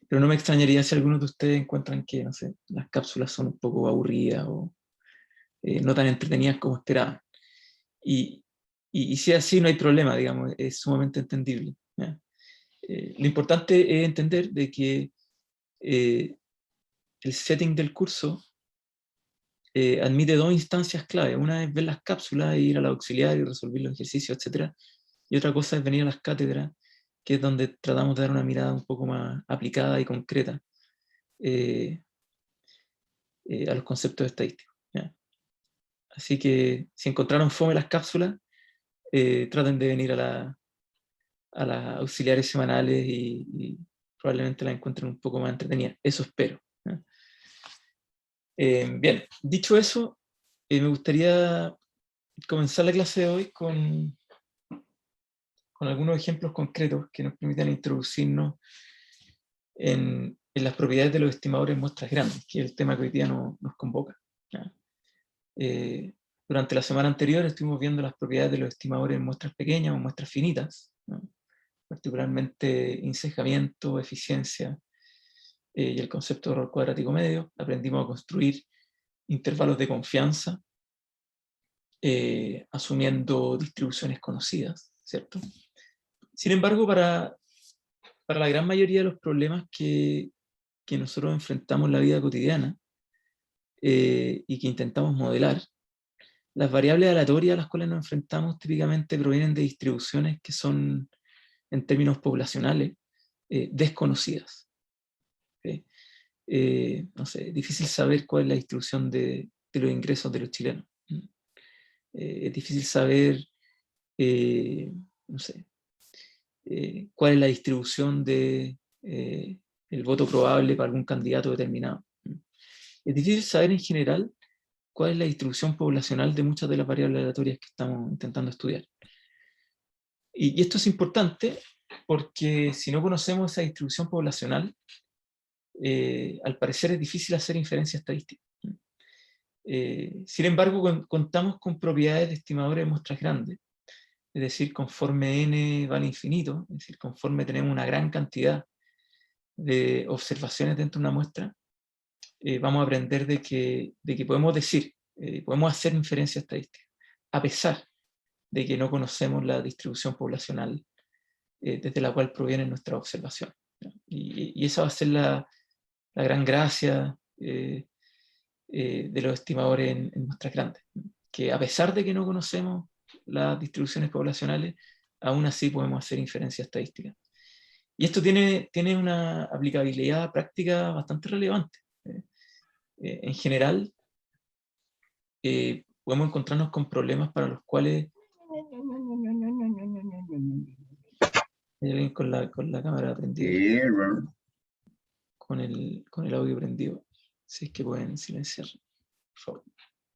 Pero no me extrañaría si algunos de ustedes encuentran que, no sé, las cápsulas son un poco aburridas o no tan entretenidas como esperaban. Y si es así, no hay problema, digamos, es sumamente entendible, ¿ya? Lo importante es entender de que el setting del curso admite dos instancias clave. Una es ver las cápsulas, ir al auxiliar y resolver los ejercicios, etc. Y otra cosa es venir a las cátedras, que es donde tratamos de dar una mirada un poco más aplicada y concreta a los conceptos estadísticos, ¿ya? Así que si encontraron fome las cápsulas, traten de venir a las auxiliares semanales y probablemente las encuentren un poco más entretenidas. Eso espero, ¿ya? Bien, dicho eso, me gustaría comenzar la clase de hoy con algunos ejemplos concretos que nos permitan introducirnos en las propiedades de los estimadores en muestras grandes, que es el tema que hoy día nos convoca, ¿ya? Durante la semana anterior estuvimos viendo las propiedades de los estimadores en muestras pequeñas o muestras finitas, ¿no? Particularmente encejamiento, eficiencia y el concepto de error cuadrático medio. Aprendimos a construir intervalos de confianza asumiendo distribuciones conocidas, ¿cierto? Sin embargo, para la gran mayoría de los problemas que nosotros enfrentamos en la vida cotidiana y que intentamos modelar, las variables aleatorias a las cuales nos enfrentamos típicamente provienen de distribuciones que son, en términos poblacionales, desconocidas, ¿okay? No sé, difícil saber cuál es la distribución de los ingresos de los chilenos. Es difícil saber, no sé, cuál es la distribución de el voto probable para algún candidato determinado. Es difícil saber en general cuál es la distribución poblacional de muchas de las variables aleatorias que estamos intentando estudiar. Y esto es importante porque si no conocemos esa distribución poblacional, al parecer es difícil hacer inferencia estadística. Sin embargo, contamos con propiedades de estimadores de muestras grandes, es decir, conforme n vale infinito, es decir, conforme tenemos una gran cantidad de observaciones dentro de una muestra, vamos a aprender de que podemos decir, podemos hacer inferencia estadística, a pesar de que no conocemos la distribución poblacional desde la cual provienen nuestras observaciones. Y esa va a ser la gran gracia de los estimadores en muestras grandes, que a pesar de que no conocemos las distribuciones poblacionales, aún así podemos hacer inferencia estadística. Y esto tiene una aplicabilidad práctica bastante relevante. En general, podemos encontrarnos con problemas para los cuales hay alguien con la cámara prendida, con el audio prendido. Si es que pueden silenciar, por favor.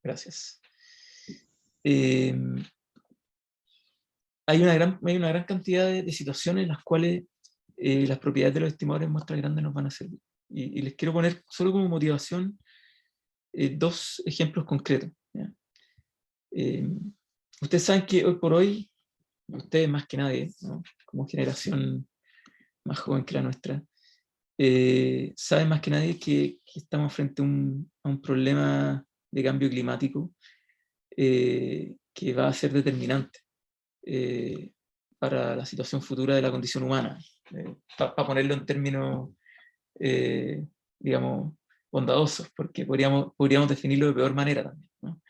Gracias. Hay una gran cantidad de situaciones en las cuales las propiedades de los estimadores en muestras grandes nos van a servir. Y les quiero poner solo como motivación dos ejemplos concretos, ¿ya? Ustedes saben que hoy por hoy, ustedes más que nadie, ¿no? Como generación más joven que la nuestra, saben más que nadie que estamos frente a un problema de cambio climático que va a ser determinante para la situación futura de la condición humana. Para ponerlo en términos, digamos, bondadosos, porque podríamos definirlo de peor manera también, ¿no?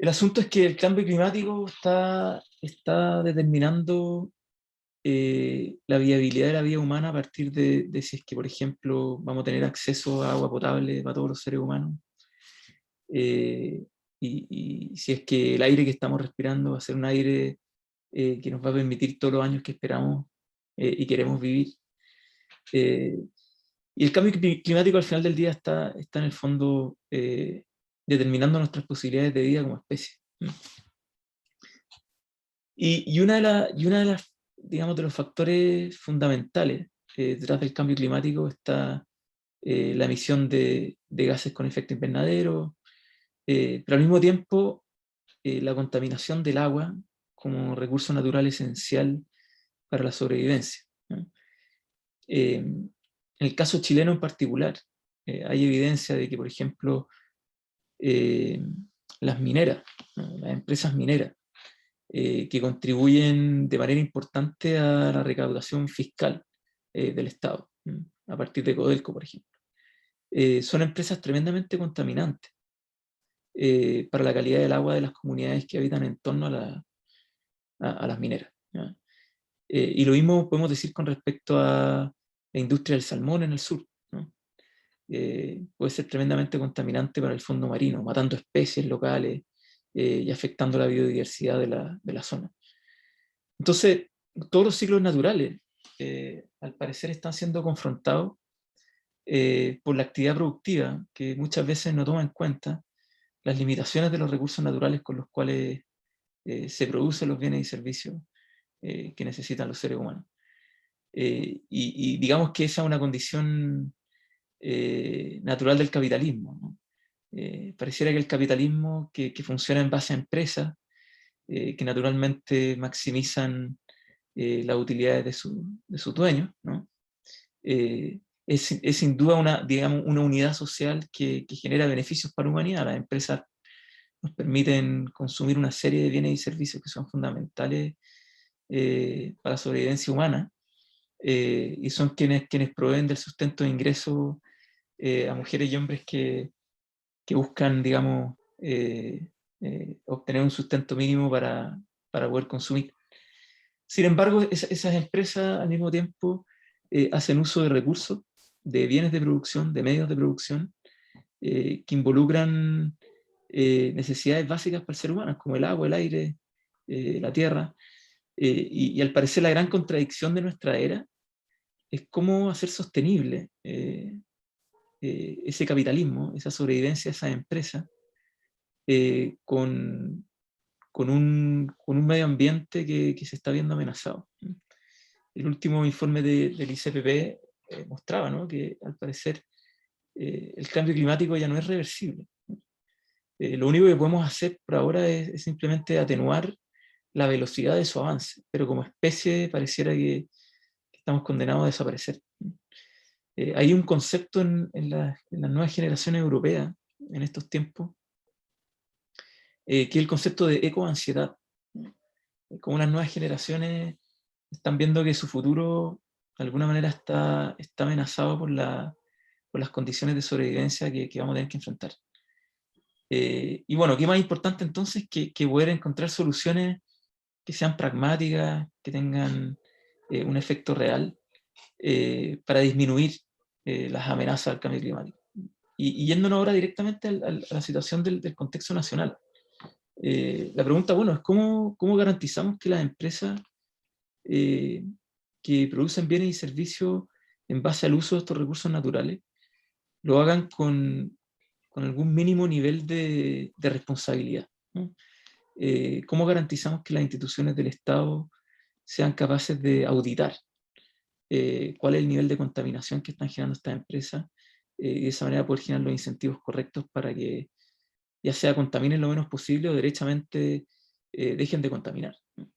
El asunto es que el cambio climático está determinando la viabilidad de la vida humana a partir de si es que, por ejemplo, vamos a tener acceso a agua potable para todos los seres humanos, y si es que el aire que estamos respirando va a ser un aire que nos va a permitir todos los años que esperamos y queremos vivir. Y el cambio climático al final del día está en el fondo determinando nuestras posibilidades de vida como especie. Y una de las, digamos, de los factores fundamentales detrás del cambio climático está la emisión de gases con efecto invernadero, pero al mismo tiempo la contaminación del agua como recurso natural esencial para la sobrevivencia, ¿no? En el caso chileno en particular, hay evidencia de que, por ejemplo, las mineras, ¿no? Las empresas mineras, que contribuyen de manera importante a la recaudación fiscal del Estado, ¿no? A partir de Codelco, por ejemplo. Son empresas tremendamente contaminantes para la calidad del agua de las comunidades que habitan en torno a las mineras, ¿no? Y lo mismo podemos decir con respecto a la industria del salmón en el sur, ¿no? Puede ser tremendamente contaminante para el fondo marino, matando especies locales y afectando la biodiversidad de la zona. Entonces, todos los ciclos naturales, al parecer, están siendo confrontados por la actividad productiva, que muchas veces no toma en cuenta las limitaciones de los recursos naturales con los cuales se producen los bienes y servicios que necesitan los seres humanos. Y digamos que esa es una condición natural del capitalismo, ¿no? Pareciera que el capitalismo que funciona en base a empresas, que naturalmente maximizan las utilidades de sus dueños, ¿no? Es sin duda una, digamos, una unidad social que genera beneficios para la humanidad. Las empresas nos permiten consumir una serie de bienes y servicios que son fundamentales para la sobrevivencia humana, y son quienes proveen del sustento de ingresos a mujeres y hombres que buscan, digamos, obtener un sustento mínimo para poder consumir. Sin embargo, esas empresas al mismo tiempo hacen uso de recursos, de bienes de producción, de medios de producción, que involucran necesidades básicas para el ser humano, como el agua, el aire, la tierra, y al parecer la gran contradicción de nuestra era es cómo hacer sostenible ese capitalismo, esa sobrevivencia de esas empresas, con un medio ambiente que se está viendo amenazado. El último informe del ICPP mostraba, ¿no?, que al parecer el cambio climático ya no es reversible. Lo único que podemos hacer por ahora es simplemente atenuar la velocidad de su avance, pero como especie pareciera que estamos condenados a desaparecer. Hay un concepto en las nuevas generaciones europeas en estos tiempos, que es el concepto de ecoansiedad. Como las nuevas generaciones están viendo que su futuro de alguna manera está amenazado por las condiciones de sobrevivencia que vamos a tener que enfrentar. Y bueno, ¿qué más importante entonces que poder encontrar soluciones que sean pragmáticas, que tengan un efecto real para disminuir las amenazas al cambio climático? Y yéndonos ahora directamente a la situación del contexto nacional. La pregunta, bueno, es cómo garantizamos que las empresas que producen bienes y servicios en base al uso de estos recursos naturales lo hagan con algún mínimo nivel de responsabilidad, ¿no? ¿Cómo garantizamos que las instituciones del Estado sean capaces de auditar cuál es el nivel de contaminación que están generando estas empresas, y de esa manera poder generar los incentivos correctos para que ya sea contaminen lo menos posible o derechamente dejen de contaminar, ¿no?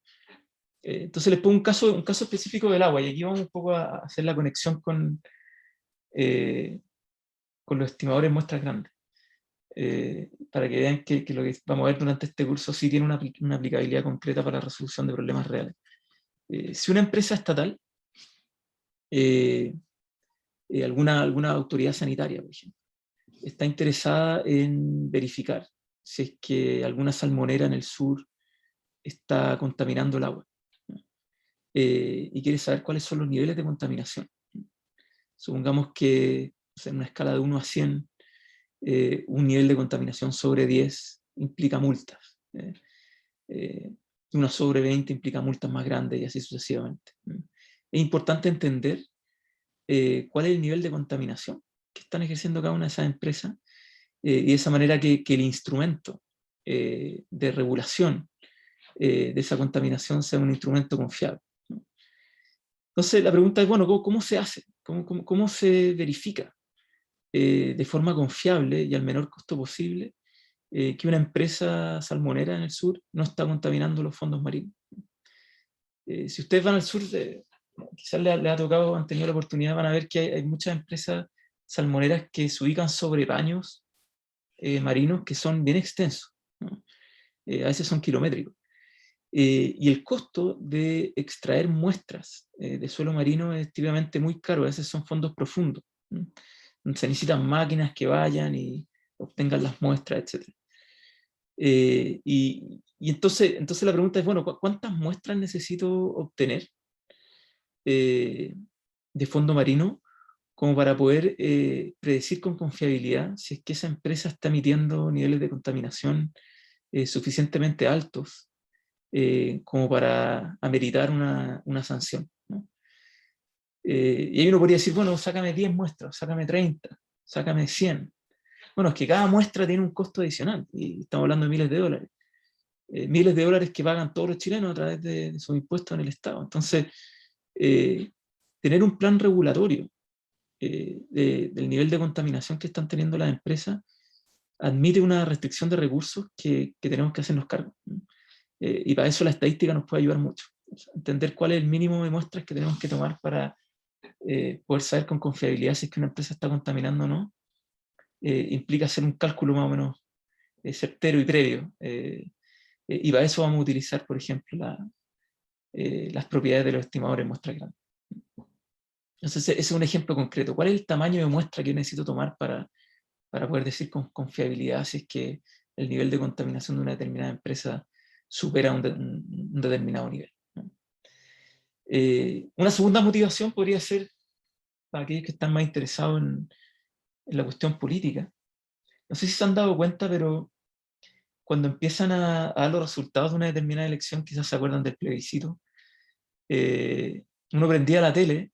Entonces les pongo un caso específico del agua, y aquí vamos un poco a hacer la conexión con los estimadores de muestras grandes, para que vean que lo que vamos a ver durante este curso sí tiene una aplicabilidad concreta para la resolución de problemas reales. Si una empresa estatal, alguna autoridad sanitaria, por ejemplo, está interesada en verificar si es que alguna salmonera en el sur está contaminando el agua, ¿no? Y quiere saber cuáles son los niveles de contaminación. Supongamos que en una escala de 1 a 100, un nivel de contaminación sobre 10 implica multas. 1 sobre 20 implica multas más grandes y así sucesivamente. Es importante entender cuál es el nivel de contaminación que están ejerciendo cada una de esas empresas, y de esa manera que el instrumento de regulación de esa contaminación sea un instrumento confiable, ¿no? Entonces la pregunta es, bueno, ¿cómo se hace? ¿Cómo se verifica de forma confiable y al menor costo posible que una empresa salmonera en el sur no está contaminando los fondos marinos. Si ustedes van al sur, quizás les ha tocado, han tenido la oportunidad, van a ver que hay muchas empresas salmoneras que se ubican sobre paños marinos que son bien extensos, ¿no? A veces son kilométricos. Y el costo de extraer muestras de suelo marino es típicamente muy caro, a veces son fondos profundos, ¿no? Se necesitan máquinas que vayan y obtengan las muestras, etc. Y entonces la pregunta es, bueno, ¿cuántas muestras necesito obtener de fondo marino como para poder predecir con confiabilidad si es que esa empresa está emitiendo niveles de contaminación suficientemente altos como para ameritar una sanción, ¿no? Y ahí uno podría decir, bueno, sácame 10 muestras, sácame 30, sácame 100. Bueno, es que cada muestra tiene un costo adicional, y estamos hablando de miles de dólares. Miles de dólares que pagan todos los chilenos a través de sus impuestos en el Estado. Entonces, tener un plan regulatorio del nivel de contaminación que están teniendo las empresas admite una restricción de recursos que tenemos que hacernos cargo, ¿no? Y para eso la estadística nos puede ayudar mucho. O sea, entender cuál es el mínimo de muestras que tenemos que tomar para poder saber con confiabilidad si es que una empresa está contaminando o no, implica hacer un cálculo más o menos certero y previo. Y para eso vamos a utilizar, por ejemplo, las propiedades de los estimadores de muestras grandes. Entonces, ese es un ejemplo concreto. ¿Cuál es el tamaño de muestra que yo necesito tomar para poder decir con confiabilidad si es que el nivel de contaminación de una determinada empresa supera un determinado nivel, ¿no? Una segunda motivación podría ser para aquellos que están más interesados en la cuestión política. No sé si se han dado cuenta, pero cuando empiezan a dar los resultados de una determinada elección, quizás se acuerdan del plebiscito, uno prendía la tele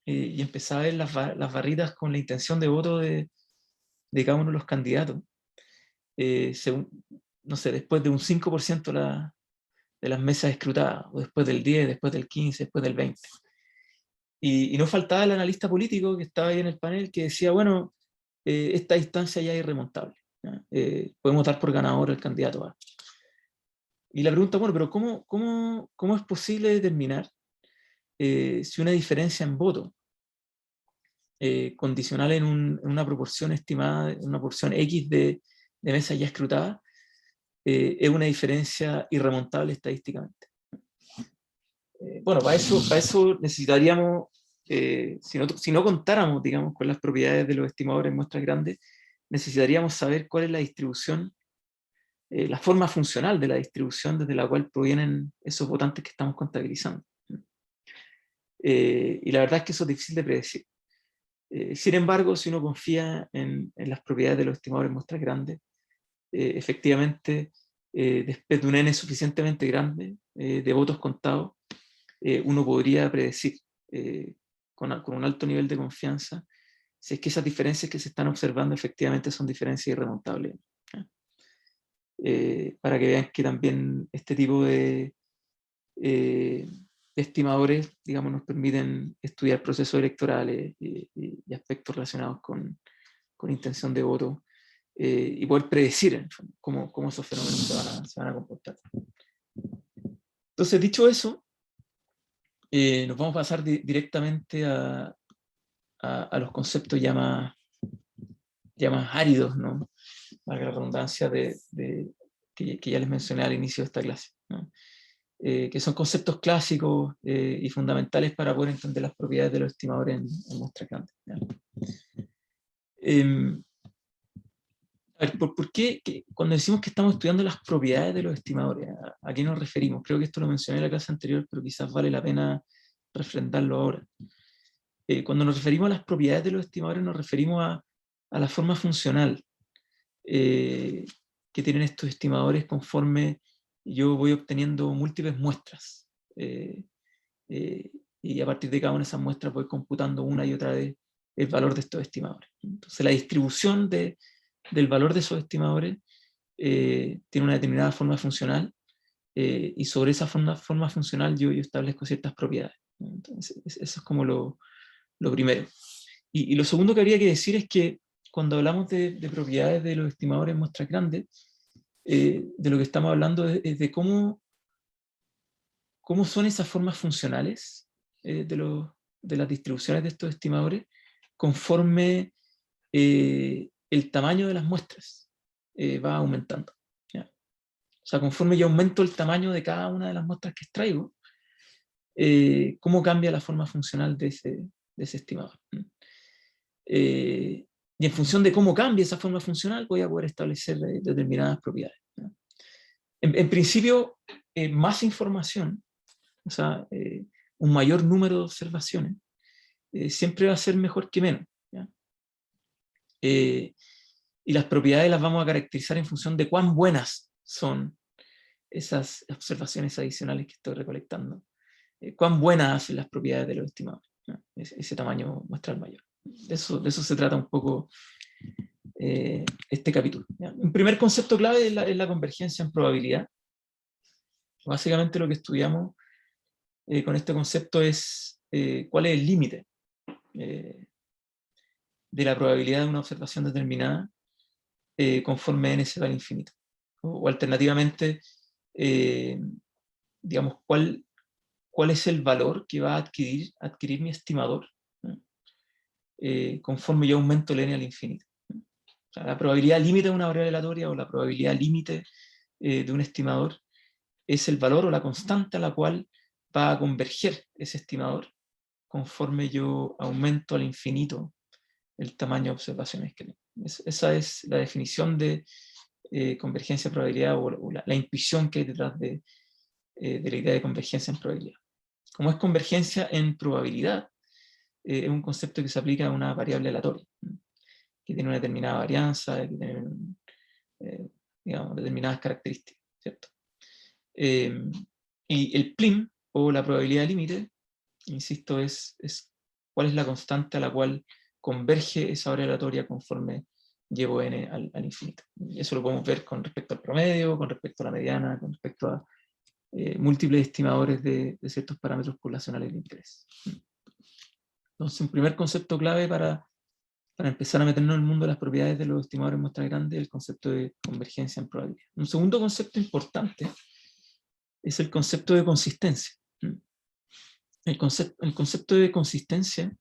y empezaba a ver las barritas con la intención de voto de cada uno de los candidatos. Según, no sé, después de un 5% de las mesas escrutadas, o después del 10, después del 15, después del 20. Y no faltaba el analista político que estaba ahí en el panel que decía, bueno, esta distancia ya es irremontable, ¿ya? Podemos dar por ganador al candidato A. Y la pregunta, bueno, pero ¿cómo es posible determinar si una diferencia en voto condicional en una proporción estimada, en una proporción X de mesas ya escrutadas, es una diferencia irremontable estadísticamente? Bueno, para eso necesitaríamos, si no contáramos, digamos, con las propiedades de los estimadores de muestras grandes, necesitaríamos saber cuál es la distribución, la forma funcional de la distribución desde la cual provienen esos votantes que estamos contabilizando. Y la verdad es que eso es difícil de predecir. Sin embargo, si uno confía en las propiedades de los estimadores de muestras grandes, efectivamente, después de un N suficientemente grande de votos contados, uno podría predecir con un alto nivel de confianza si es que esas diferencias que se están observando efectivamente son diferencias irremontables. Para que vean que también este tipo de estimadores, digamos, nos permiten estudiar procesos electorales y aspectos relacionados con intención de voto, y poder predecir en el fondo, cómo esos fenómenos se van a comportar. Entonces, dicho eso, nos vamos a pasar directamente a los conceptos ya más áridos, ¿no? Valga la redundancia que ya les mencioné al inicio de esta clase, ¿no? Que son conceptos clásicos y fundamentales para poder entender las propiedades de los estimadores en muestras grandes, ¿ya? A ver, ¿por qué cuando decimos que estamos estudiando las propiedades de los estimadores, a qué nos referimos? Creo que esto lo mencioné en la clase anterior, pero quizás vale la pena refrendarlo ahora. Cuando nos referimos a las propiedades de los estimadores, nos referimos a la forma funcional que tienen estos estimadores conforme yo voy obteniendo múltiples muestras. Y a partir de cada una de esas muestras voy computando una y otra vez el valor de estos estimadores. Entonces la distribución del valor de esos estimadores tiene una determinada forma funcional, y sobre esa forma funcional yo establezco ciertas propiedades. Entonces eso es como lo primero. Y lo segundo que habría que decir es que cuando hablamos de propiedades de los estimadores en muestras grandes, de lo que estamos hablando es de cómo son esas formas funcionales de las distribuciones de estos estimadores conforme el tamaño de las muestras va aumentando, ¿ya? O sea, conforme yo aumento el tamaño de cada una de las muestras que extraigo, cómo cambia la forma funcional de ese estimador. Y en función de cómo cambia esa forma funcional, voy a poder establecer determinadas propiedades, ¿ya? En principio, más información, o sea, un mayor número de observaciones, siempre va a ser mejor que menos, ¿ya? Y las propiedades las vamos a caracterizar en función de cuán buenas son esas observaciones adicionales que estoy recolectando, cuán buenas hacen las propiedades de los estimados, ¿no? Ese tamaño muestral mayor. De eso se trata un poco este capítulo, ¿ya? Un primer concepto clave es la convergencia en probabilidad. Básicamente lo que estudiamos con este concepto es cuál es el límite de la probabilidad de una observación determinada conforme n se va al infinito. O alternativamente, digamos, cuál es el valor que va a adquirir mi estimador, ¿no? Conforme yo aumento el n al infinito. O sea, la probabilidad límite de una variable aleatoria o la probabilidad límite de un estimador es el valor o la constante a la cual va a converger ese estimador conforme yo aumento al infinito el tamaño de observaciones que tengo. Esa es la definición de convergencia de probabilidad o la intuición que hay detrás de la idea de convergencia en probabilidad. Como es convergencia en probabilidad, es un concepto que se aplica a una variable aleatoria, que tiene una determinada varianza, que tiene digamos, determinadas características, ¿cierto? Y el PLIM, o la probabilidad límite, insisto, es cuál es la constante a la cual converge esa variable aleatoria conforme llevo n al infinito. Y eso lo podemos ver con respecto al promedio, con respecto a la mediana, con respecto a múltiples estimadores de ciertos parámetros poblacionales de interés. Entonces, un primer concepto clave para empezar a meternos en el mundo de las propiedades de los estimadores de muestras grandes es el concepto de convergencia en probabilidad. Un segundo concepto importante es el concepto de consistencia. El concepto de consistencia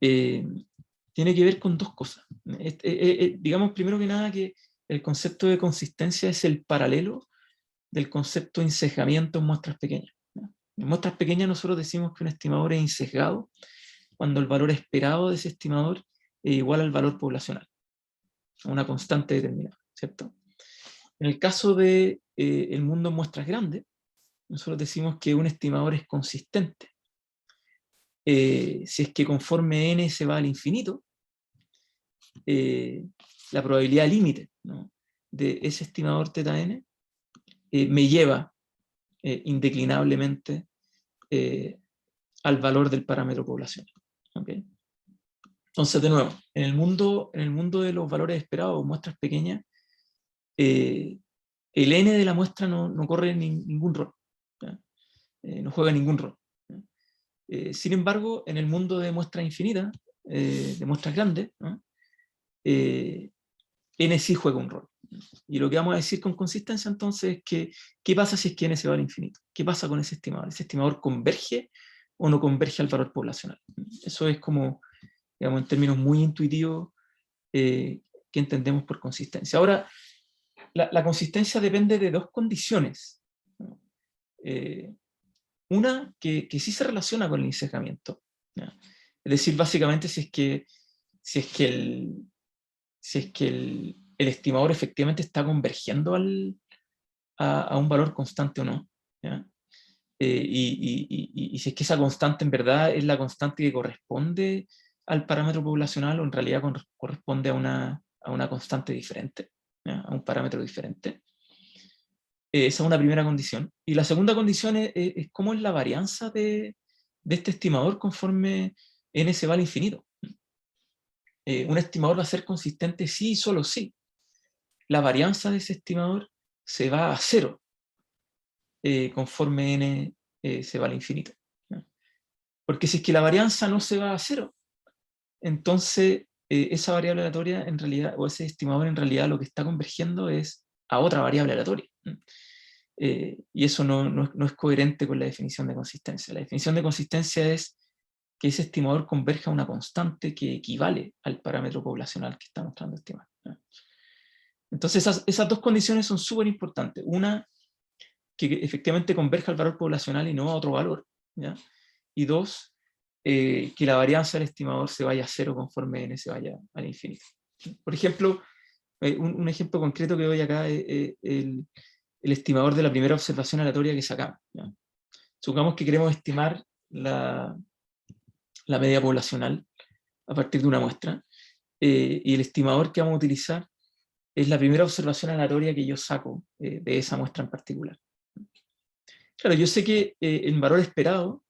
tiene que ver con dos cosas. Digamos, primero que nada, que el concepto de consistencia es el paralelo del concepto de insesgamiento en muestras pequeñas. En muestras pequeñas nosotros decimos que un estimador es insesgado cuando el valor esperado de ese estimador es igual al valor poblacional, a una constante determinada, ¿cierto? En el caso del mundo en muestras grandes, nosotros decimos que un estimador es consistente si es que conforme n se va al infinito, la probabilidad límite, ¿no?, de ese estimador θ n me lleva indeclinablemente al valor del parámetro poblacional. ¿Okay? Entonces, de nuevo, en el mundo de los valores esperados, muestras pequeñas, el n de la muestra no corre ningún rol, no juega ningún rol. Sin embargo, en el mundo de muestras infinitas, de muestras grandes, ¿no?, n sí juega un rol. Y lo que vamos a decir con consistencia entonces es que, ¿qué pasa si es que n se va al infinito? ¿Qué pasa con ese estimador? ¿Ese estimador converge o no converge al valor poblacional? Eso es como, digamos, en términos muy intuitivos, que entendemos por consistencia. Ahora, la consistencia depende de dos condiciones, ¿no? Una que sí se relaciona con el insesgamiento, ¿no? Es decir, básicamente si es que el estimador efectivamente está convergiendo a un valor constante o no, ¿ya? Y si es que esa constante en verdad es la constante que corresponde al parámetro poblacional o en realidad corresponde a una constante diferente, ¿ya?, a un parámetro diferente. Esa es una primera condición. Y la segunda condición es cómo es la varianza de este estimador conforme n se va al infinito. Un estimador va a ser consistente sí y solo sí la varianza de ese estimador se va a cero conforme n se va al infinito, ¿no? Porque si es que la varianza no se va a cero, entonces esa variable aleatoria en realidad, o ese estimador en realidad lo que está convergiendo es a otra variable aleatoria. Y eso no es coherente con la definición de consistencia. La definición de consistencia es que ese estimador converja a una constante que equivale al parámetro poblacional que estamos tratando de estimar. Entonces esas dos condiciones son súper importantes. Una, que efectivamente converja al valor poblacional y no a otro valor, ¿ya? Y dos, que la varianza del estimador se vaya a cero conforme n se vaya al infinito. Por ejemplo, un ejemplo concreto que doy acá es el estimador de la primera observación aleatoria que sacamos, ¿ya? Supongamos que queremos estimar la media poblacional a partir de una muestra, y el estimador que vamos a utilizar es la primera observación aleatoria que yo saco de esa muestra en particular. Claro, yo sé que el valor esperado,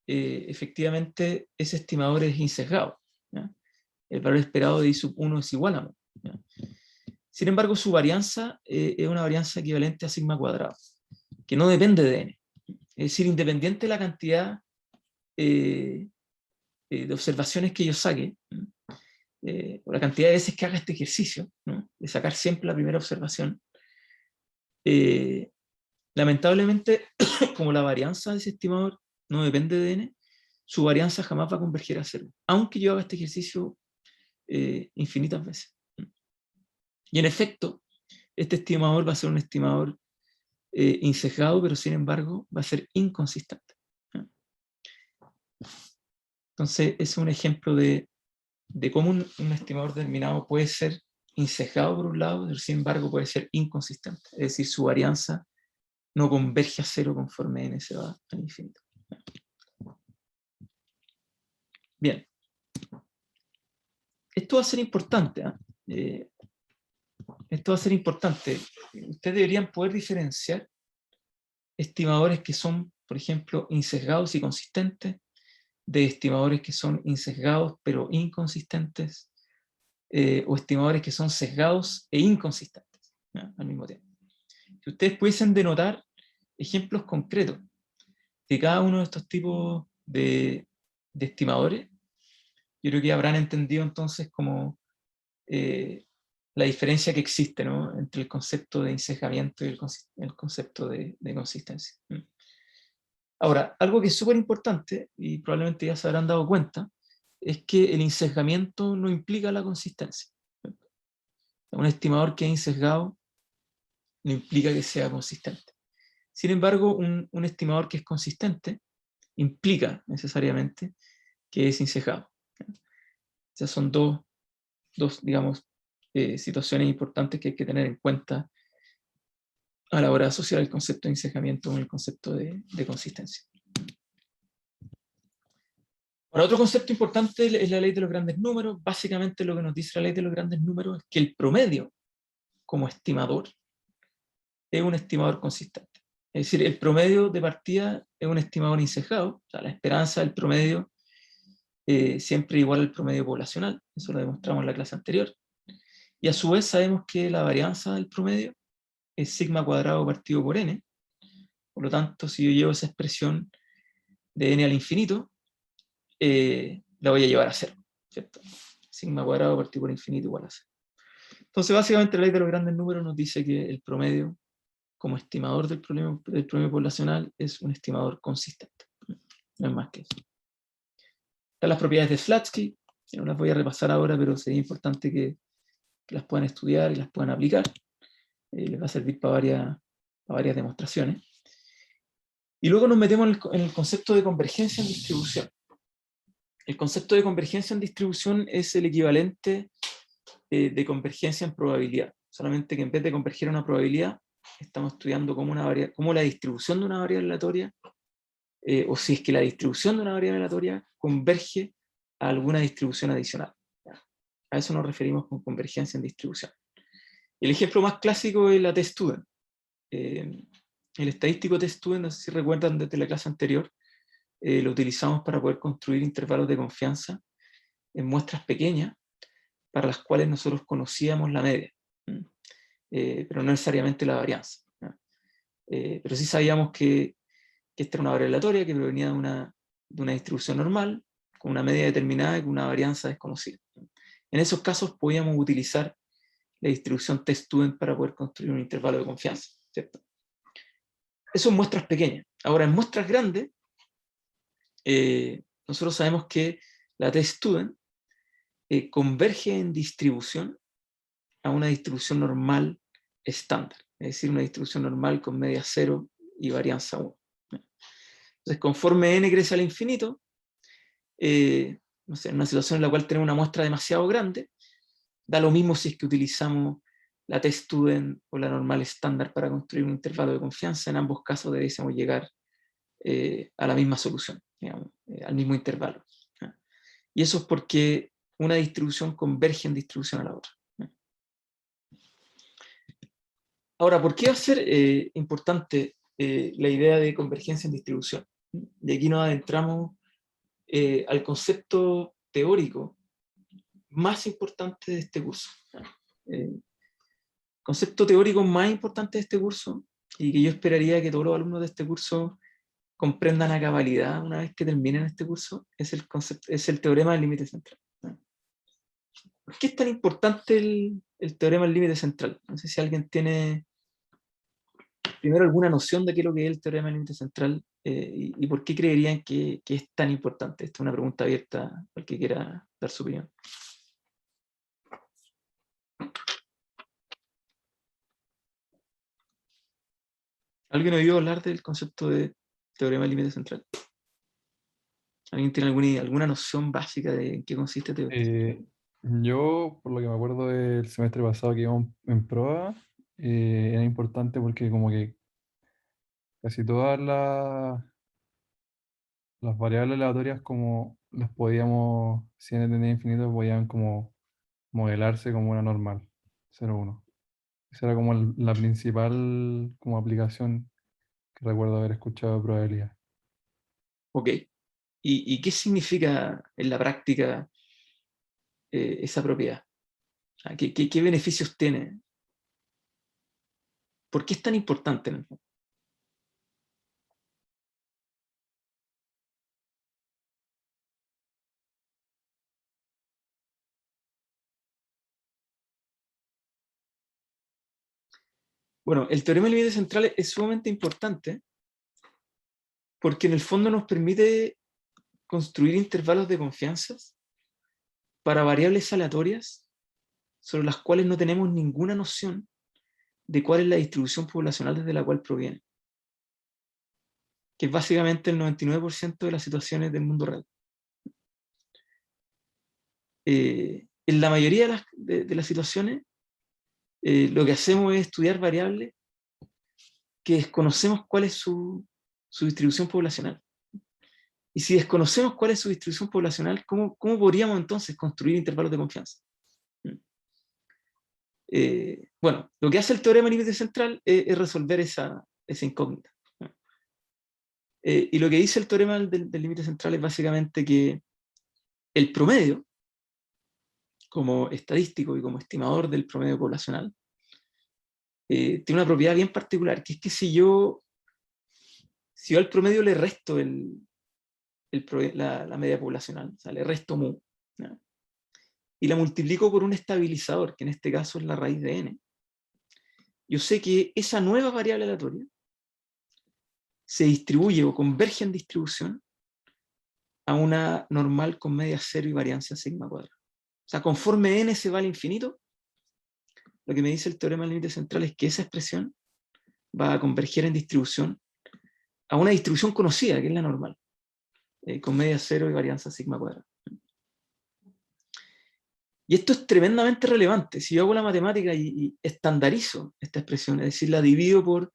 efectivamente, ese estimador es insesgado, ¿ya? El valor esperado de I sub 1 es igual a mu, ¿ya? Sin embargo, su varianza es una varianza equivalente a sigma cuadrado, que no depende de n. Es decir, independiente de la cantidad de observaciones que yo saque, o la cantidad de veces que haga este ejercicio, ¿no?, de sacar siempre la primera observación, lamentablemente, como la varianza de ese estimador no depende de n, su varianza jamás va a converger a cero, aunque yo haga este ejercicio infinitas veces. Y en efecto, este estimador va a ser un estimador insesgado, pero sin embargo va a ser inconsistente. Entonces, ese es un ejemplo de cómo un estimador determinado puede ser insesgado por un lado, pero sin embargo puede ser inconsistente. Es decir, su varianza no converge a cero conforme n se va al infinito. Bien. Esto va a ser importante, ¿eh? Esto va a ser importante. Ustedes deberían poder diferenciar estimadores que son, por ejemplo, insesgados y consistentes, de estimadores que son insesgados pero inconsistentes, o estimadores que son sesgados e inconsistentes, ¿ya?, al mismo tiempo. Si ustedes pudiesen denotar ejemplos concretos de cada uno de estos tipos de estimadores, yo creo que habrán entendido entonces como la diferencia que existe, ¿no?, entre el concepto de insesgamiento y el concepto de consistencia. Ahora, algo que es súper importante, y probablemente ya se habrán dado cuenta, es que el insesgamiento no implica la consistencia. Un estimador que es insesgado no implica que sea consistente. Sin embargo, un estimador que es consistente implica necesariamente que es insesgado. Esas son dos digamos, situaciones importantes que hay que tener en cuenta a la hora de asociar el concepto de insesgamiento con el concepto de consistencia. Ahora, otro concepto importante es la ley de los grandes números. Básicamente lo que nos dice la ley de los grandes números es que el promedio como estimador es un estimador consistente. Es decir, el promedio de partida es un estimador insesgado, o sea, la esperanza del promedio siempre igual al promedio poblacional, eso lo demostramos en la clase anterior. Y a su vez sabemos que la varianza del promedio es sigma cuadrado partido por n. Por lo tanto, si yo llevo esa expresión de n al infinito, la voy a llevar a cero, ¿cierto? Sigma cuadrado partido por infinito igual a cero. Entonces, básicamente, la ley de los grandes números nos dice que el promedio, como estimador del promedio poblacional, es un estimador consistente. No es más que eso. Están las propiedades de Zlatsky, que no las voy a repasar ahora, pero sería importante que las puedan estudiar y las puedan aplicar. Les va a servir para varias demostraciones. Y luego nos metemos en el concepto de convergencia en distribución. El concepto de convergencia en distribución es el equivalente de convergencia en probabilidad. Solamente que en vez de converger a una probabilidad, estamos estudiando cómo la distribución de una variable aleatoria, o si es que la distribución de una variable aleatoria converge a alguna distribución adicional. A eso nos referimos con convergencia en distribución. El ejemplo más clásico es la t-student. El estadístico t-student, no sé si recuerdan desde la clase anterior, lo utilizamos para poder construir intervalos de confianza en muestras pequeñas para las cuales nosotros conocíamos la media, pero no necesariamente la varianza. Pero sí sabíamos que esta era una variable aleatoria que provenía de una distribución normal, con una media determinada y con una varianza desconocida. En esos casos podíamos utilizar la distribución t-student para poder construir un intervalo de confianza, ¿cierto? Eso en muestras pequeñas. Ahora, en muestras grandes, nosotros sabemos que la t-student converge en distribución a una distribución normal estándar, es decir, una distribución normal con media 0 y varianza 1. Entonces, conforme n crece al infinito, no sé, en una situación en la cual tenemos una muestra demasiado grande, da lo mismo si es que utilizamos la t-student o la normal estándar para construir un intervalo de confianza. En ambos casos debiésemos llegar a la misma solución, digamos, al mismo intervalo. Y eso es porque una distribución converge en distribución a la otra. Ahora, ¿por qué va a ser importante la idea de convergencia en distribución? Y aquí nos adentramos al concepto teórico más importante de este curso. Concepto teórico más importante de este curso, y que yo esperaría que todos los alumnos de este curso comprendan a cabalidad una vez que terminen este curso, es el teorema del límite central. ¿Por qué es tan importante el teorema del límite central? No sé si alguien tiene primero alguna noción de qué es lo que es el teorema del límite central y por qué creerían que es tan importante. Esta es una pregunta abierta al que quiera dar su opinión. ¿Alguien ha oído hablar del concepto de teorema del límite central? ¿Alguien tiene alguna noción básica de en qué consiste Yo, por lo que me acuerdo del semestre pasado que íbamos en prueba, era importante porque como que casi todas las variables aleatorias como las podíamos, si n tenía infinito, podían como modelarse como una normal, 0,1. Esa era como la principal como aplicación que recuerdo haber escuchado de probabilidad. Ok. ¿Y qué significa en la práctica esa propiedad? ¿Qué beneficios tiene? ¿Por qué es tan importante en el fondo? Bueno, el teorema del límite central es sumamente importante porque en el fondo nos permite construir intervalos de confianza para variables aleatorias sobre las cuales no tenemos ninguna noción de cuál es la distribución poblacional desde la cual proviene, que es básicamente el 99% de las situaciones del mundo real. En la mayoría de las situaciones, lo que hacemos es estudiar variables que desconocemos cuál es su distribución poblacional. Y si desconocemos cuál es su distribución poblacional, ¿cómo podríamos entonces construir intervalos de confianza? Bueno, lo que hace el teorema del límite central es resolver esa incógnita. Y lo que dice el teorema del límite central es básicamente que el promedio, como estadístico y como estimador del promedio poblacional, tiene una propiedad bien particular, que es que si yo al promedio le resto la media poblacional, o sea, le resto mu, ¿no? Y la multiplico por un estabilizador, que en este caso es la raíz de n, yo sé que esa nueva variable aleatoria se distribuye o converge en distribución a una normal con media 0 y varianza sigma cuadrada. O sea, conforme n se va al infinito, lo que me dice el teorema del límite central es que esa expresión va a converger en distribución a una distribución conocida, que es la normal, con media 0 y varianza sigma cuadrada. Y esto es tremendamente relevante. Si yo hago la matemática y estandarizo esta expresión, es decir, la divido por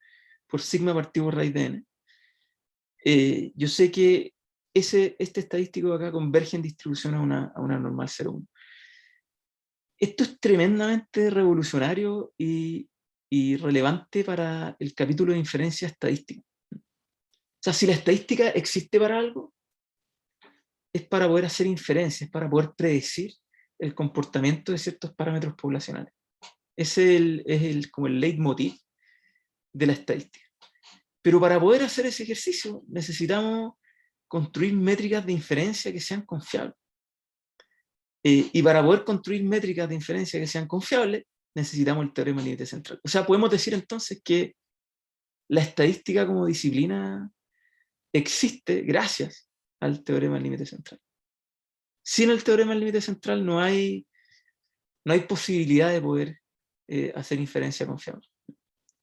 sigma partido por raíz de n, yo sé que este estadístico de acá converge en distribución a una normal 0,1. Esto es tremendamente revolucionario y relevante para el capítulo de inferencia estadística. O sea, si la estadística existe para algo, es para poder hacer inferencias, para poder predecir el comportamiento de ciertos parámetros poblacionales. Ese es como el leitmotiv de la estadística. Pero para poder hacer ese ejercicio necesitamos construir métricas de inferencia que sean confiables. Y para poder construir métricas de inferencia que sean confiables, necesitamos el teorema del límite central. O sea, podemos decir entonces que la estadística como disciplina existe gracias al teorema del límite central. Sin el teorema del límite central no hay posibilidad de poder hacer inferencia confiable.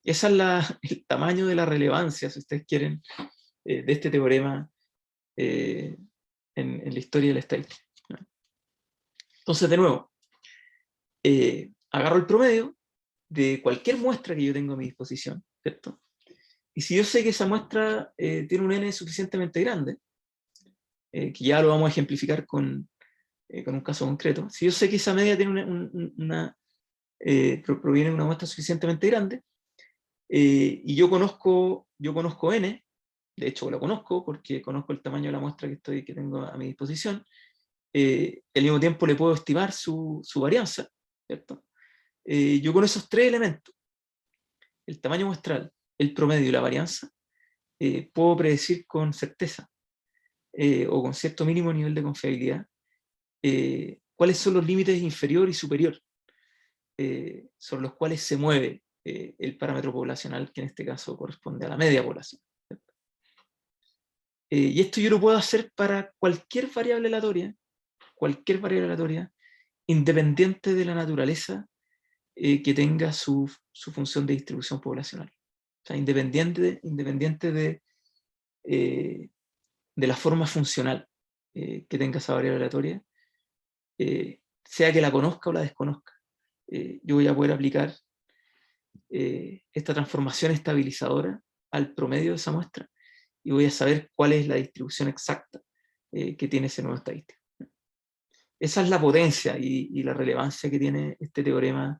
Ese es el tamaño de la relevancia, si ustedes quieren, de este teorema en la historia de la estadística. Entonces, de nuevo, agarro el promedio de cualquier muestra que yo tengo a mi disposición, ¿cierto? Y si yo sé que esa muestra tiene un n suficientemente grande, que ya lo vamos a ejemplificar con un caso concreto, si yo sé que esa media tiene proviene de una muestra suficientemente grande, y yo conozco n, de hecho lo conozco porque conozco el tamaño de la muestra que tengo a mi disposición, al mismo tiempo le puedo estimar su varianza, ¿cierto? Yo con esos tres elementos, el tamaño muestral, el promedio y la varianza, puedo predecir con certeza o con cierto mínimo nivel de confiabilidad cuáles son los límites inferior y superior sobre los cuales se mueve el parámetro poblacional, que en este caso corresponde a la media población. Y esto yo lo puedo hacer para cualquier variable aleatoria, independiente de la naturaleza que tenga su función de distribución poblacional. O sea, independiente de la forma funcional que tenga esa variable aleatoria, sea que la conozca o la desconozca. Yo voy a poder aplicar esta transformación estabilizadora al promedio de esa muestra y voy a saber cuál es la distribución exacta que tiene ese nuevo estadístico. Esa es la potencia y la relevancia que tiene este teorema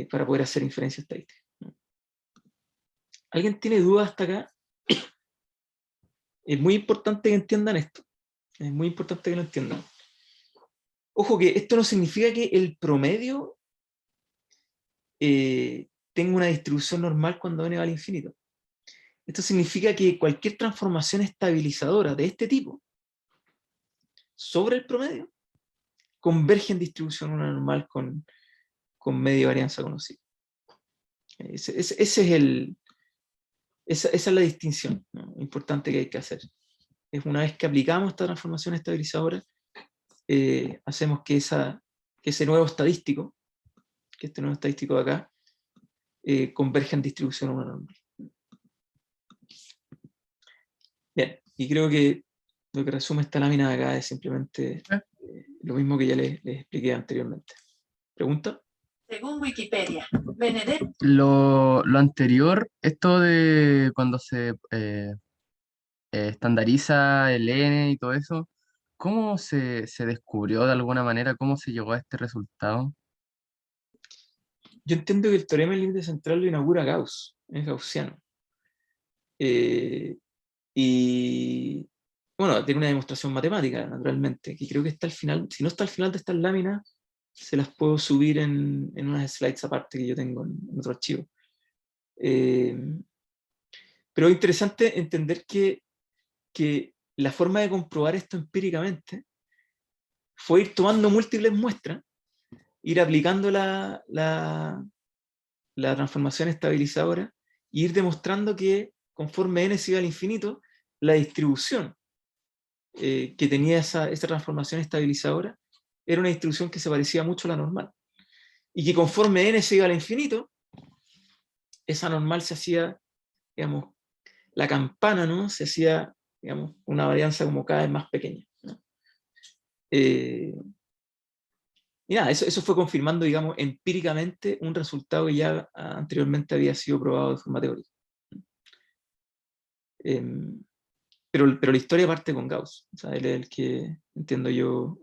para poder hacer inferencia estadística. ¿Alguien tiene dudas hasta acá? Es muy importante que entiendan esto. Es muy importante que lo entiendan. Ojo que esto no significa que el promedio tenga una distribución normal cuando n va al infinito. Esto significa que cualquier transformación estabilizadora de este tipo sobre el promedio converge en distribución una normal con media varianza conocida. Esa es la distinción, ¿no?, importante que hay que hacer. Es una vez que aplicamos esta transformación estabilizadora, hacemos que ese nuevo estadístico, que este nuevo estadístico de acá, converja en distribución a una normal. Bien, y creo que lo que resume esta lámina de acá es simplemente lo mismo que ya les expliqué anteriormente. ¿Pregunta? Según Wikipedia, Benedetto. Lo anterior, esto de cuando se estandariza el N y todo eso, ¿cómo se descubrió de alguna manera? ¿Cómo se llegó a este resultado? Yo entiendo que el teorema del límite central lo inaugura Gauss, es gaussiano. Y bueno, tiene una demostración matemática, naturalmente, que creo que está al final. Si no está al final de estas láminas, se las puedo subir en unas slides aparte que yo tengo en otro archivo. Pero es interesante entender que la forma de comprobar esto empíricamente fue ir tomando múltiples muestras, ir aplicando la transformación estabilizadora e ir demostrando que conforme n se iba al infinito, la distribución que tenía esa transformación estabilizadora era una distribución que se parecía mucho a la normal. Y que conforme n se iba al infinito, esa normal se hacía, digamos, la campana, ¿no?, se hacía, digamos, una varianza como cada vez más pequeña, ¿no? Y nada, eso fue confirmando, digamos, empíricamente un resultado que ya anteriormente había sido probado de forma teórica. Pero la historia parte con Gauss. O sea, él es el que, entiendo yo,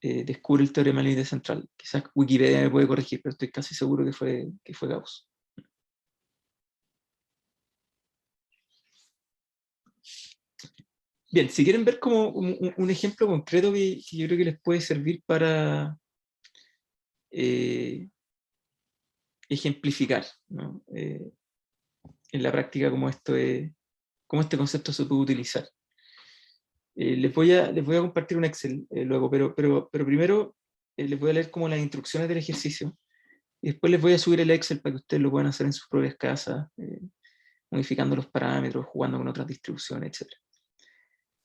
descubre el teorema del límite central. Quizás Wikipedia me puede corregir, pero estoy casi seguro que fue Gauss. Bien, si quieren ver como un ejemplo concreto que yo creo que les puede servir para ejemplificar, ¿no?, en la práctica cómo este concepto se puede utilizar. Les voy a compartir un Excel luego, pero primero les voy a leer como las instrucciones del ejercicio, y después les voy a subir el Excel para que ustedes lo puedan hacer en sus propias casas, modificando los parámetros, jugando con otras distribuciones, etc.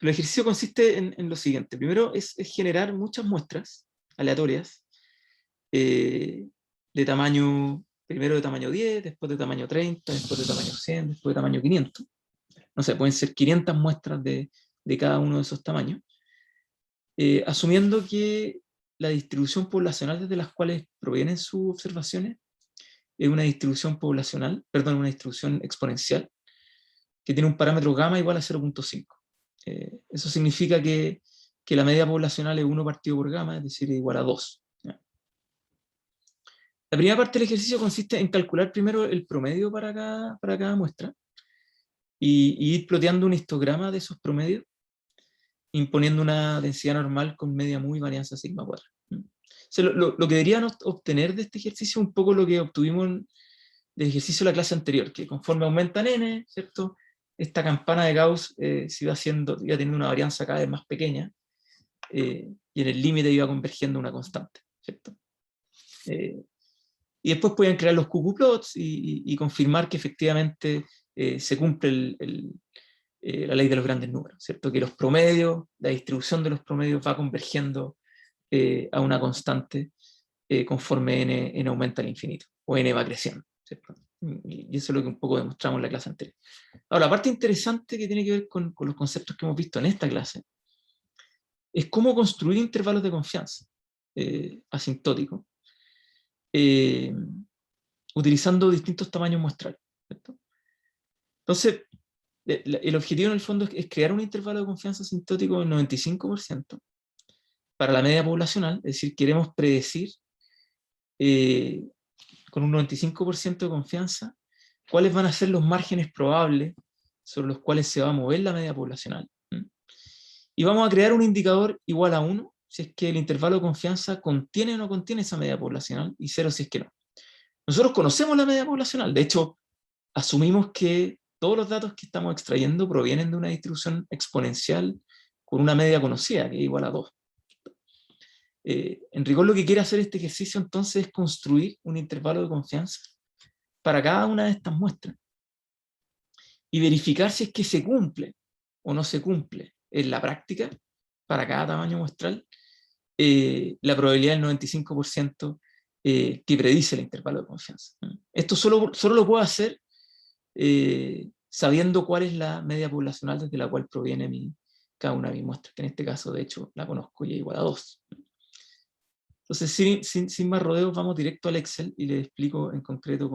El ejercicio consiste en lo siguiente. Primero es generar muchas muestras aleatorias, de tamaño, primero de tamaño 10, después de tamaño 30, después de tamaño 100, después de tamaño 500. No sé, pueden ser 500 muestras de cada uno de esos tamaños, asumiendo que la distribución poblacional desde las cuales provienen sus observaciones es una distribución poblacional, perdón, una distribución exponencial, que tiene un parámetro gamma igual a 0.5. Eso significa que la media poblacional es 1 partido por gamma, es decir, es igual a 2. ¿Ya? La primera parte del ejercicio consiste en calcular primero el promedio para cada muestra, y ir ploteando un histograma de esos promedios, imponiendo una densidad normal con media mu y varianza sigma cuadrada. O sea, lo que deberían obtener de este ejercicio es un poco lo que obtuvimos del ejercicio de la clase anterior, que conforme aumentan n, ¿cierto?, esta campana de Gauss se iba teniendo una varianza cada vez más pequeña, y en el límite iba convergiendo una constante, ¿cierto? Y después podían crear los QQ-plots y confirmar que efectivamente se cumple la ley de los grandes números, ¿cierto? Que los promedios, la distribución de los promedios va convergiendo a una constante conforme n aumenta al infinito, o n va creciendo, ¿cierto? Y eso es lo que un poco demostramos en la clase anterior. Ahora, la parte interesante que tiene que ver con los conceptos que hemos visto en esta clase es cómo construir intervalos de confianza asintóticos, utilizando distintos tamaños muestrales, ¿cierto? Entonces, el objetivo en el fondo es crear un intervalo de confianza asintótico del 95% para la media poblacional, es decir, queremos predecir con un 95% de confianza cuáles van a ser los márgenes probables sobre los cuales se va a mover la media poblacional. Y vamos a crear un indicador igual a 1 si es que el intervalo de confianza contiene o no contiene esa media poblacional, y 0 si es que no. Nosotros conocemos la media poblacional, de hecho, asumimos que todos los datos que estamos extrayendo provienen de una distribución exponencial con una media conocida, que es igual a 2. En rigor, lo que quiere hacer este ejercicio entonces es construir un intervalo de confianza para cada una de estas muestras y verificar si es que se cumple o no se cumple en la práctica para cada tamaño muestral la probabilidad del 95% que predice el intervalo de confianza. Esto solo lo puedo hacer sabiendo cuál es la media poblacional desde la cual proviene cada una de mis muestras, que en este caso de hecho la conozco y es igual a 2. Entonces, sin más rodeos, vamos directo al Excel y les explico en concreto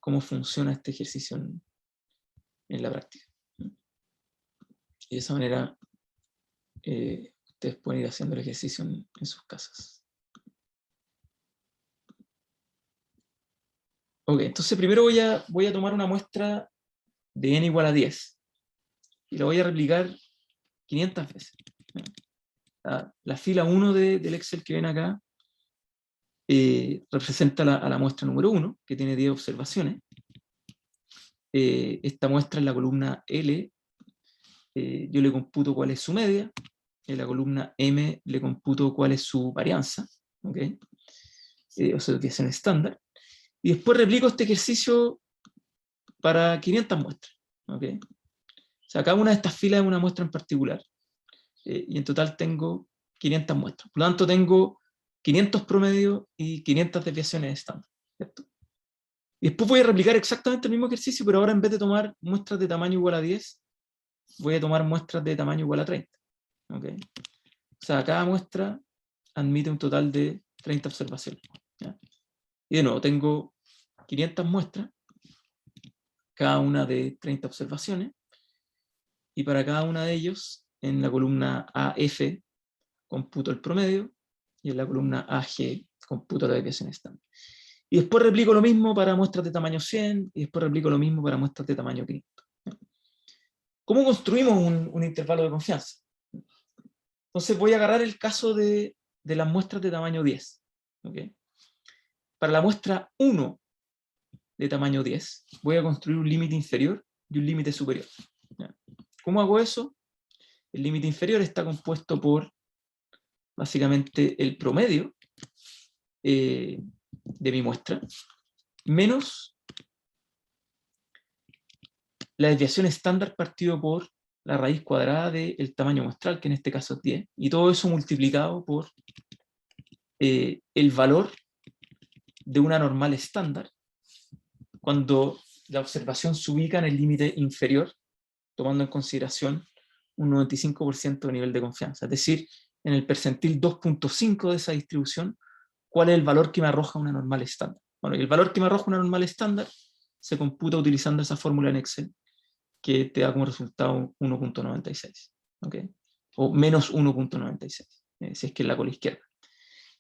cómo funciona este ejercicio en la práctica. Y de esa manera ustedes pueden ir haciendo el ejercicio en sus casas. Ok, entonces primero voy a tomar una muestra de n igual a 10 y la voy a replicar 500 veces. La fila 1 del Excel que ven acá representa a la muestra número 1, que tiene 10 observaciones. Esta muestra en la columna L, yo le computo cuál es su media, en la columna M le computo cuál es su varianza, ¿okay? O sea, desviación estándar, y después replico este ejercicio para 500 muestras, ¿okay? O sea, cada una de estas filas es una muestra en particular, y en total tengo 500 muestras. Por lo tanto, tengo 500 promedios y 500 desviaciones estándar, ¿cierto? Y después voy a replicar exactamente el mismo ejercicio, pero ahora en vez de tomar muestras de tamaño igual a 10, voy a tomar muestras de tamaño igual a 30. ¿Okay? O sea, cada muestra admite un total de 30 observaciones. ¿Ya? Y de nuevo, tengo 500 muestras, cada una de 30 observaciones, y para cada una de ellos, en la columna AF, computo el promedio, y en la columna AG, computo la desviación estándar. Y después replico lo mismo para muestras de tamaño 100, y después replico lo mismo para muestras de tamaño 500. ¿Cómo construimos un intervalo de confianza? Entonces voy a agarrar el caso de las muestras de tamaño 10. ¿Okay? Para la muestra 1 de tamaño 10, voy a construir un límite inferior y un límite superior. ¿Ya? ¿Cómo hago eso? El límite inferior está compuesto por, básicamente el promedio de mi muestra, menos la desviación estándar partido por la raíz cuadrada del tamaño muestral, que en este caso es 10, y todo eso multiplicado por el valor de una normal estándar, cuando la observación se ubica en el límite inferior, tomando en consideración un 95% de nivel de confianza, es decir, en el percentil 2.5 de esa distribución, ¿cuál es el valor que me arroja una normal estándar? Bueno, y el valor que me arroja una normal estándar se computa utilizando esa fórmula en Excel, que te da como resultado 1.96, ¿okay? O menos 1.96, si es que es la cola izquierda.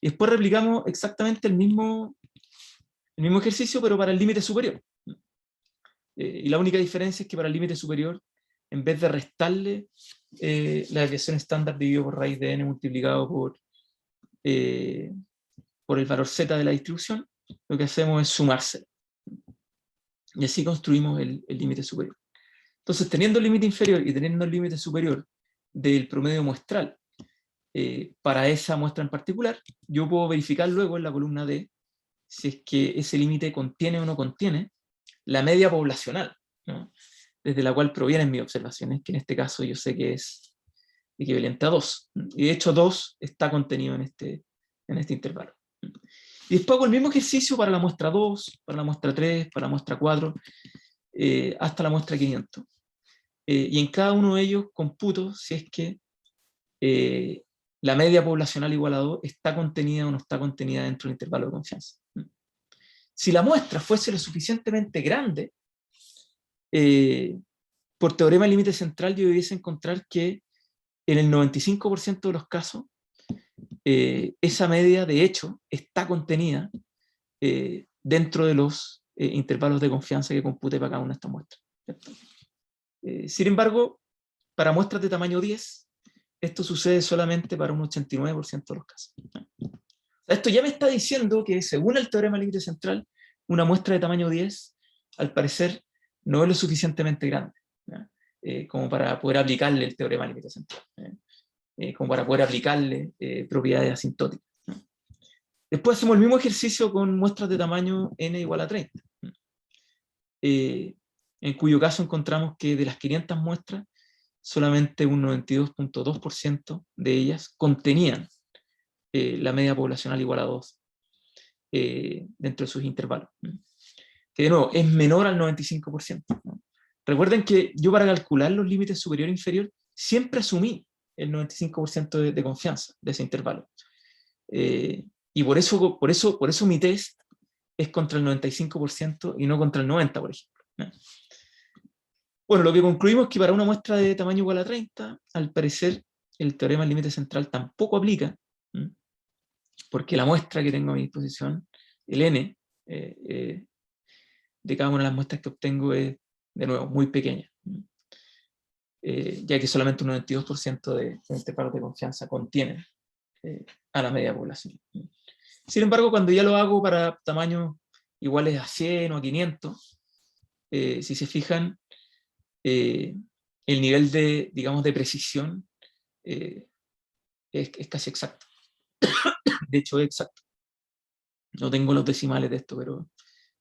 Y después replicamos exactamente el mismo ejercicio, pero para el límite superior. Y la única diferencia es que para el límite superior, en vez de restarle la desviación estándar dividido por raíz de n multiplicado por el valor z de la distribución, lo que hacemos es sumarse. Y así construimos el límite superior. Entonces, teniendo el límite inferior y teniendo el límite superior del promedio muestral para esa muestra en particular, yo puedo verificar luego en la columna D si es que ese límite contiene o no contiene la media poblacional, ¿no?, desde la cual provienen mis observaciones, que en este caso yo sé que es equivalente a 2. Y de hecho 2 está contenido en este intervalo. Y después hago el mismo ejercicio para la muestra 2, para la muestra 3, para la muestra 4, hasta la muestra 500. Y en cada uno de ellos computo si es que la media poblacional igual a 2 está contenida o no está contenida dentro del intervalo de confianza. Si la muestra fuese lo suficientemente grande, por teorema del límite central yo debiese encontrar que en el 95% de los casos esa media de hecho está contenida dentro de los intervalos de confianza que compute para cada una de estas muestras. Sin embargo, para muestras de tamaño 10, esto sucede solamente para un 89% de los casos. Esto ya me está diciendo que, según el teorema del límite central, una muestra de tamaño 10, al parecer, no es lo suficientemente grande como para poder aplicarle el teorema del límite central, como para poder aplicarle propiedades asintóticas. Después hacemos el mismo ejercicio con muestras de tamaño n igual a 30, en cuyo caso encontramos que de las 500 muestras, solamente un 92.2% de ellas contenían la media poblacional igual a 2 dentro de sus intervalos, que de nuevo es menor al 95%, ¿no? Recuerden que yo, para calcular los límites superior e inferior, siempre asumí el 95% de confianza de ese intervalo, y por eso mi test es contra el 95% y no contra el 90%, por ejemplo, ¿no? Bueno, lo que concluimos es que para una muestra de tamaño igual a 30, al parecer el teorema del límite central tampoco aplica, porque la muestra que tengo a mi disposición, el n, de cada una de las muestras que obtengo es, de nuevo, muy pequeña, ya que solamente un 92% de intervalos de confianza contienen a la media población. Sin embargo, cuando ya lo hago para tamaños iguales a 100 o a 500, si se fijan, el nivel de, digamos, de precisión es casi exacto. De hecho, es exacto. No tengo los decimales de esto, pero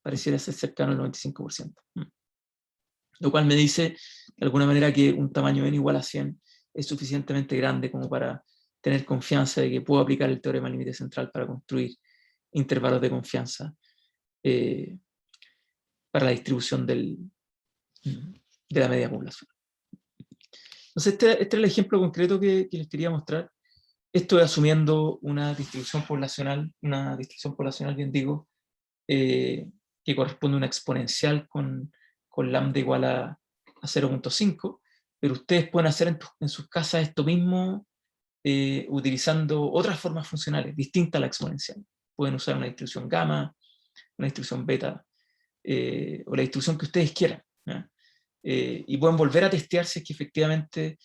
pareciera ser cercano al 95%. Lo cual me dice, de alguna manera, que un tamaño n igual a 100 es suficientemente grande como para tener confianza de que puedo aplicar el teorema del límite central para construir intervalos de confianza para la distribución de la media población. Entonces, este es el ejemplo concreto que les quería mostrar. Esto es asumiendo una distribución poblacional, bien digo, que corresponde a una exponencial con lambda igual a 0.5, pero ustedes pueden hacer en sus casas esto mismo utilizando otras formas funcionales distintas a la exponencial. Pueden usar una distribución gamma, una distribución beta, o la distribución que ustedes quieran, ¿ya? Y pueden volver a testear si es que efectivamente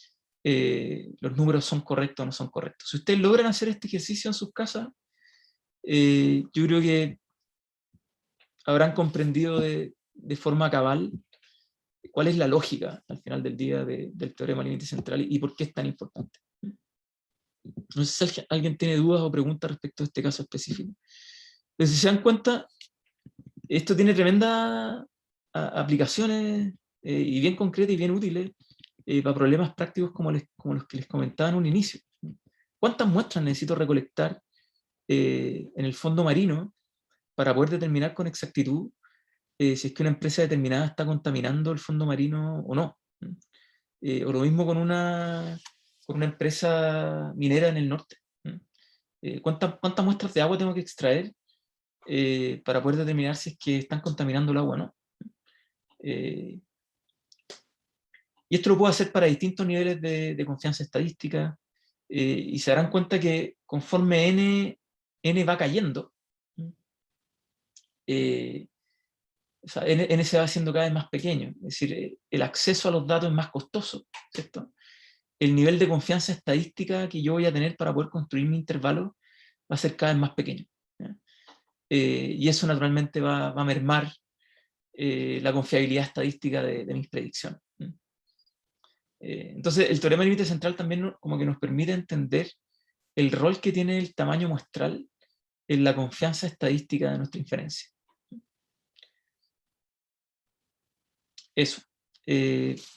los números son correctos o no son correctos. Si ustedes logran hacer este ejercicio en sus casas, yo creo que habrán comprendido de forma cabal cuál es la lógica al final del día del teorema del límite central y por qué es tan importante. No sé si alguien tiene dudas o preguntas respecto a este caso específico. Pero si se dan cuenta, esto tiene tremendas aplicaciones y bien concretas y bien útiles para problemas prácticos como los que les comentaba en un inicio. ¿Cuántas muestras necesito recolectar en el fondo marino para poder determinar con exactitud si es que una empresa determinada está contaminando el fondo marino o no? O lo mismo con una empresa minera en el norte. ¿Cuántas muestras de agua tengo que extraer para poder determinar si es que están contaminando el agua o no? Y esto lo puedo hacer para distintos niveles de confianza estadística, y se darán cuenta que conforme n va cayendo, o sea, n se va haciendo cada vez más pequeño, es decir, el acceso a los datos es más costoso, ¿cierto? El nivel de confianza estadística que yo voy a tener para poder construir mi intervalo va a ser cada vez más pequeño, ¿ya? Y eso naturalmente va a mermar la confiabilidad estadística de mis predicciones. Entonces, el teorema del límite central también como que nos permite entender el rol que tiene el tamaño muestral en la confianza estadística de nuestra inferencia. Eso.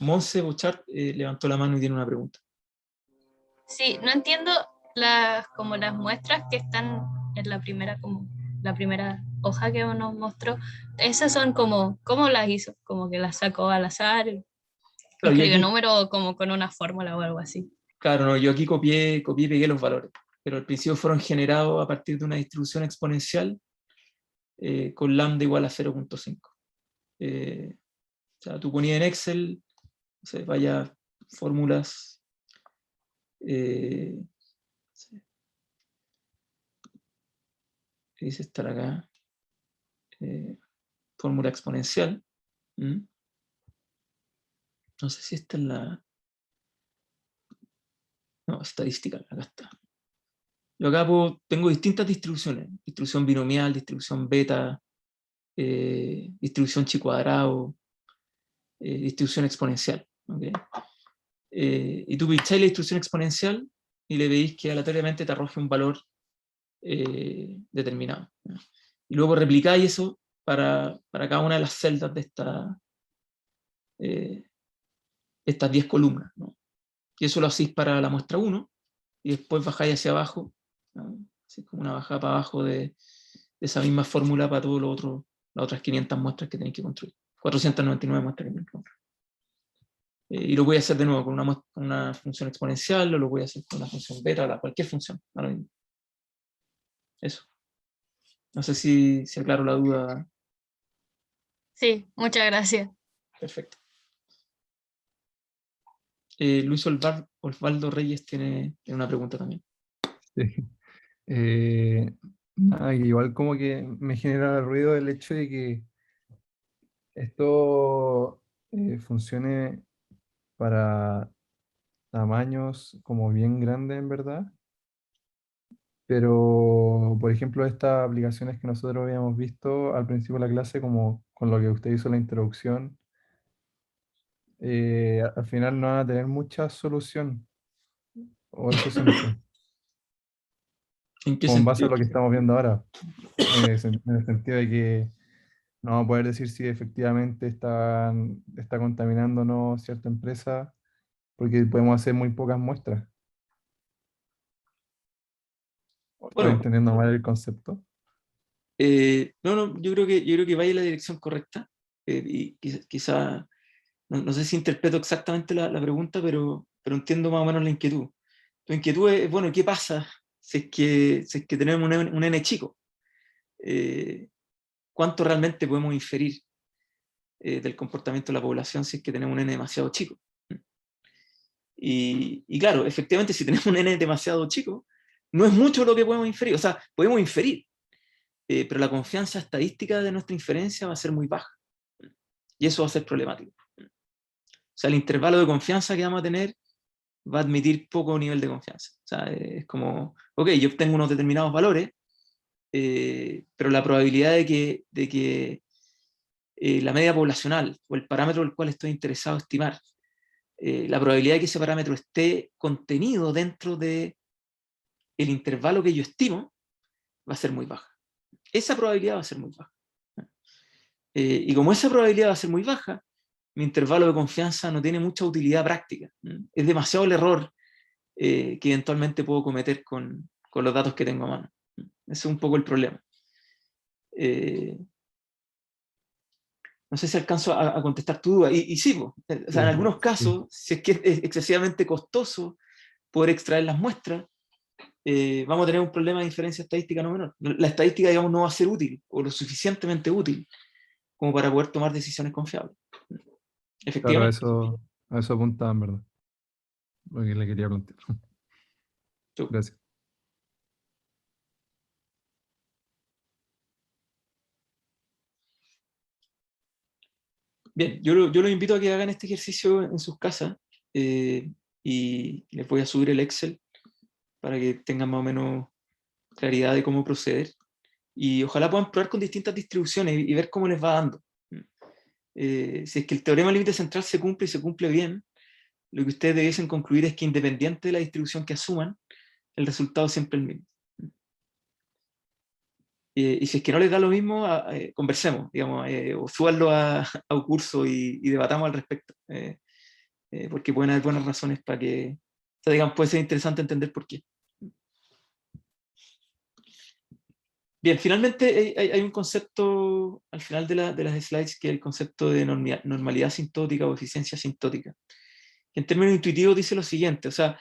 Monse Bouchard levantó la mano y tiene una pregunta. Sí, no entiendo como las muestras que están en la primera hoja que nos mostró. Esas son ¿cómo las hizo? Como que las sacó al azar, Claro, escribió número como con una fórmula o algo así. Claro, no, yo aquí copié y pegué los valores, pero al principio fueron generados a partir de una distribución exponencial con lambda igual a 0.5. O sea, tú ponías en Excel, o sea, vaya fórmulas, ¿qué dice estar acá? Fórmula exponencial. No sé si esta es la... No, estadística, acá está. Yo acá tengo distintas distribuciones. Distribución binomial, distribución beta, distribución chi cuadrado, distribución exponencial. ¿Okay? Y tú pincháis la distribución exponencial y le veis que aleatoriamente te arroje un valor determinado. ¿No? Y luego replicáis eso para cada una de las celdas de estas 10 columnas. ¿No? Y eso lo hacéis para la muestra 1 y después bajáis hacia abajo, ¿no? Así como una bajada para abajo de esa misma fórmula para todos los otros, las otras 500 muestras que tenéis que construir. 499 muestras que tenéis que construir. Y lo voy a hacer de nuevo con una función exponencial, o lo voy a hacer con una función beta, cualquier función. Eso. No sé si aclaro la duda. Sí, muchas gracias. Perfecto. Luis Osvaldo Reyes tiene una pregunta también. Sí. Nada, que igual como que me genera ruido el hecho de que esto funcione para tamaños como bien grandes en verdad, pero por ejemplo estas aplicaciones que nosotros habíamos visto al principio de la clase, como con lo que usted hizo la introducción, al final no van a tener mucha solución, o eso siento, ¿En qué como en base a sentido? lo que estamos viendo ahora, en el sentido de que no vamos a poder decir si efectivamente está contaminando o no cierta empresa, porque podemos hacer muy pocas muestras. ¿Estoy Bueno, entendiendo mal el concepto? no, yo creo que vaya en la dirección correcta. Y quizá no sé si interpreto exactamente la pregunta, pero entiendo más o menos la inquietud. Tu inquietud es, bueno, ¿qué pasa si es que tenemos un n chico? ¿Cuánto realmente podemos inferir del comportamiento de la población si es que tenemos un n demasiado chico? Y claro, efectivamente, si tenemos un n demasiado chico, no es mucho lo que podemos inferir. O sea, podemos inferir, pero la confianza estadística de nuestra inferencia va a ser muy baja. Y eso va a ser problemático. O sea, el intervalo de confianza que vamos a tener va a admitir poco nivel de confianza. O sea, es como, ok, yo obtengo unos determinados valores, pero la probabilidad de que la media poblacional o el parámetro del cual estoy interesado en estimar, la probabilidad de que ese parámetro esté contenido dentro de el intervalo que yo estimo va a ser muy baja. Esa probabilidad va a ser muy baja. Y como esa probabilidad va a ser muy baja, mi intervalo de confianza no tiene mucha utilidad práctica. Es demasiado el error que eventualmente puedo cometer con los datos que tengo a mano. Ese es un poco el problema. No sé si alcanzo a contestar tu duda. Y sí, o sea, en algunos casos, si es que es excesivamente costoso poder extraer las muestras, vamos a tener un problema de diferencia estadística no menor. La estadística, digamos, no va a ser útil, o lo suficientemente útil, como para poder tomar decisiones confiables. Claro, Efectivamente. a eso apuntaba, en verdad. Lo que le quería preguntar. Gracias. Bien, yo los invito a que hagan este ejercicio en sus casas, y les voy a subir el Excel para que tengan más o menos claridad de cómo proceder. Y ojalá puedan probar con distintas distribuciones y ver cómo les va dando. Si es que el teorema del límite central se cumple y se cumple bien, lo que ustedes debiesen concluir es que independiente de la distribución que asuman, el resultado es siempre el mismo. Y si es que no les da lo mismo, conversemos, digamos, o súbanlo a un curso y debatamos al respecto, porque pueden haber buenas razones para que, o sea, digamos, puede ser interesante entender por qué. Bien, finalmente hay un concepto al final de las slides, que es el concepto de normalidad asintótica o eficiencia asintótica. En términos intuitivos dice lo siguiente, o sea,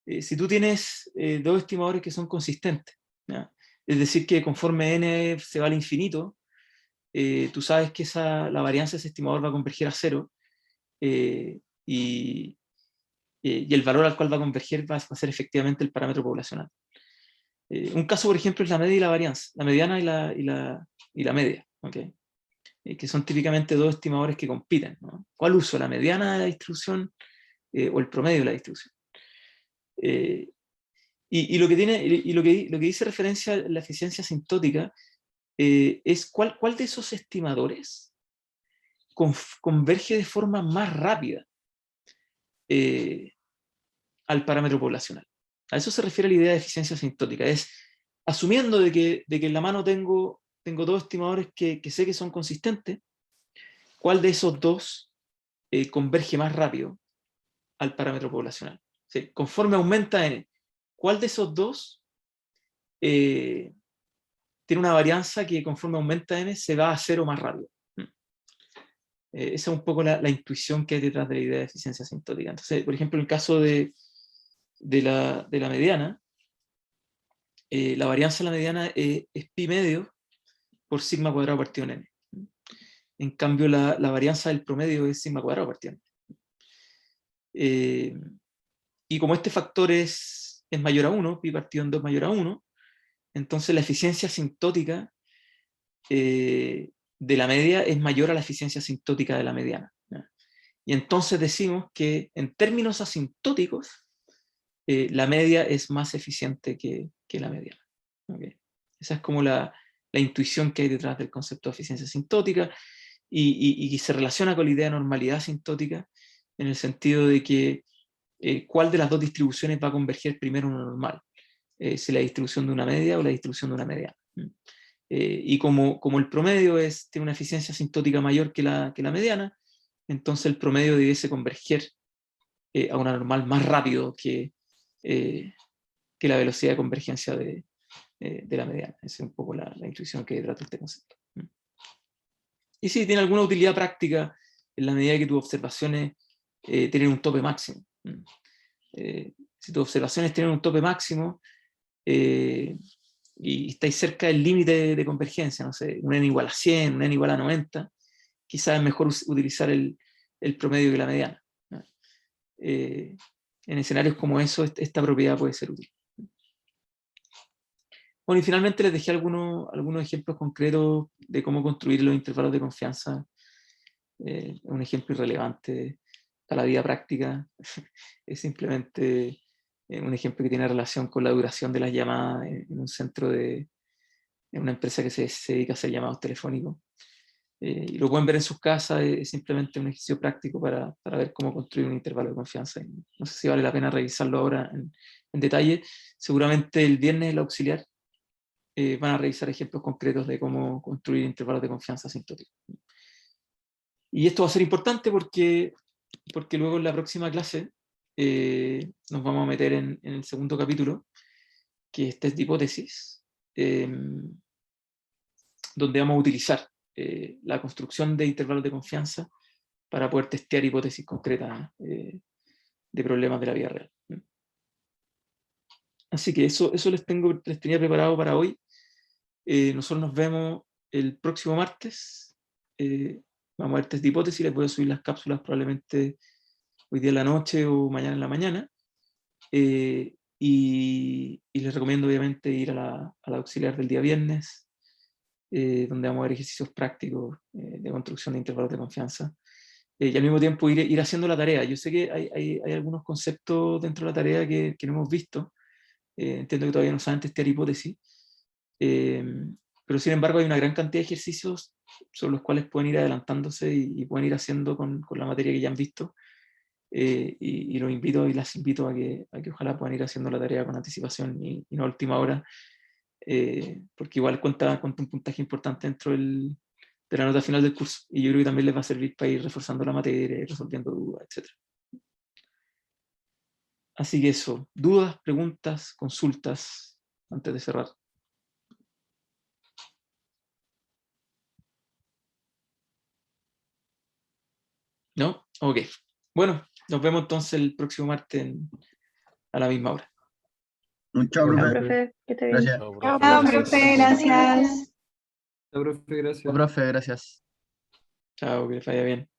si tú tienes dos estimadores que son consistentes, ¿ya? Es decir, que conforme n se va al infinito, tú sabes que la varianza de ese estimador va a converger a cero, y el valor al cual va a converger va a ser efectivamente el parámetro poblacional. Un caso, por ejemplo, es la media y la varianza, la mediana y la media, ¿okay? Que son típicamente dos estimadores que compiten, ¿no? ¿Cuál uso? ¿La mediana de la distribución o el promedio de la distribución? Y lo que dice referencia a la eficiencia asintótica es cuál de esos estimadores converge de forma más rápida al parámetro poblacional. A eso se refiere la idea de eficiencia asintótica. Es asumiendo de que en la mano tengo dos estimadores que sé que son consistentes, ¿cuál de esos dos converge más rápido al parámetro poblacional? ¿Sí? Conforme aumenta n, ¿cuál de esos dos tiene una varianza que conforme aumenta n se va a cero más rápido? Esa es un poco la intuición que hay detrás de la idea de eficiencia asintótica. Entonces, por ejemplo, en el caso de la mediana, la varianza de la mediana es pi medio por sigma cuadrado partido en n. En cambio, la varianza del promedio es sigma cuadrado partido en n. Y como este factor es mayor a 1, pi partido en 2 mayor a 1, entonces la eficiencia asintótica de la media es mayor a la eficiencia asintótica de la mediana, ¿ya? Y entonces decimos que en términos asintóticos, la media es más eficiente que la mediana. ¿Okay? Esa es como la intuición que hay detrás del concepto de eficiencia asintótica, y se relaciona con la idea de normalidad asintótica, en el sentido de que cuál de las dos distribuciones va a converger primero en una normal, si la distribución de una media o la distribución de una mediana. Y como el promedio tiene una eficiencia asintótica mayor que la mediana, entonces el promedio debiese converger a una normal más rápido que la velocidad de convergencia de la mediana. Esa es un poco la intuición que trata este concepto. Y sí, tiene alguna utilidad práctica en la medida que tus observaciones tienen un tope máximo. Si tus observaciones tienen un tope máximo y estáis cerca del límite de convergencia, no sé, un n igual a 100, un n igual a 90, quizás es mejor utilizar el promedio que la mediana, ¿no? En escenarios como eso, esta propiedad puede ser útil. Bueno, y finalmente les dejé algunos ejemplos concretos de cómo construir los intervalos de confianza. Un ejemplo irrelevante a la vida práctica. Es simplemente un ejemplo que tiene relación con la duración de las llamadas en un centro en una empresa que se dedica a hacer llamados telefónicos. Y lo pueden ver en sus casas, es simplemente un ejercicio práctico para ver cómo construir un intervalo de confianza. Y no sé si vale la pena revisarlo ahora en detalle. Seguramente el viernes el auxiliar van a revisar ejemplos concretos de cómo construir intervalos de confianza asintóticos. Y esto va a ser importante porque luego en la próxima clase nos vamos a meter en el segundo capítulo, que es test de hipótesis, donde vamos a utilizar la construcción de intervalos de confianza para poder testear hipótesis concretas de problemas de la vida real. Así que eso les tenía preparado para hoy. Nosotros nos vemos el próximo martes. Vamos a ver test de hipótesis, les voy a subir las cápsulas probablemente hoy día en la noche o mañana en la mañana. Y les recomiendo obviamente ir a la auxiliar del día viernes, donde vamos a ver ejercicios prácticos de construcción de intervalos de confianza. Y al mismo tiempo ir haciendo la tarea. Yo sé que hay algunos conceptos dentro de la tarea que no hemos visto. Entiendo que todavía no saben testear hipótesis. Pero sin embargo hay una gran cantidad de ejercicios sobre los cuales pueden ir adelantándose y pueden ir haciendo con la materia que ya han visto. Y los invito y las invito a que ojalá puedan ir haciendo la tarea con anticipación y no a última hora, porque igual cuenta un puntaje importante dentro de la nota final del curso, y yo creo que también les va a servir para ir reforzando la materia y resolviendo dudas, etc. Así que eso, dudas, preguntas, consultas antes de cerrar. ¿No? Ok. Bueno, nos vemos entonces el próximo martes a la misma hora. Chao, Chao, profe. Profe, que te bien. Gracias. Chao, profe, gracias. Chao, profe, gracias. Profe, gracias. Chao, que les vaya bien.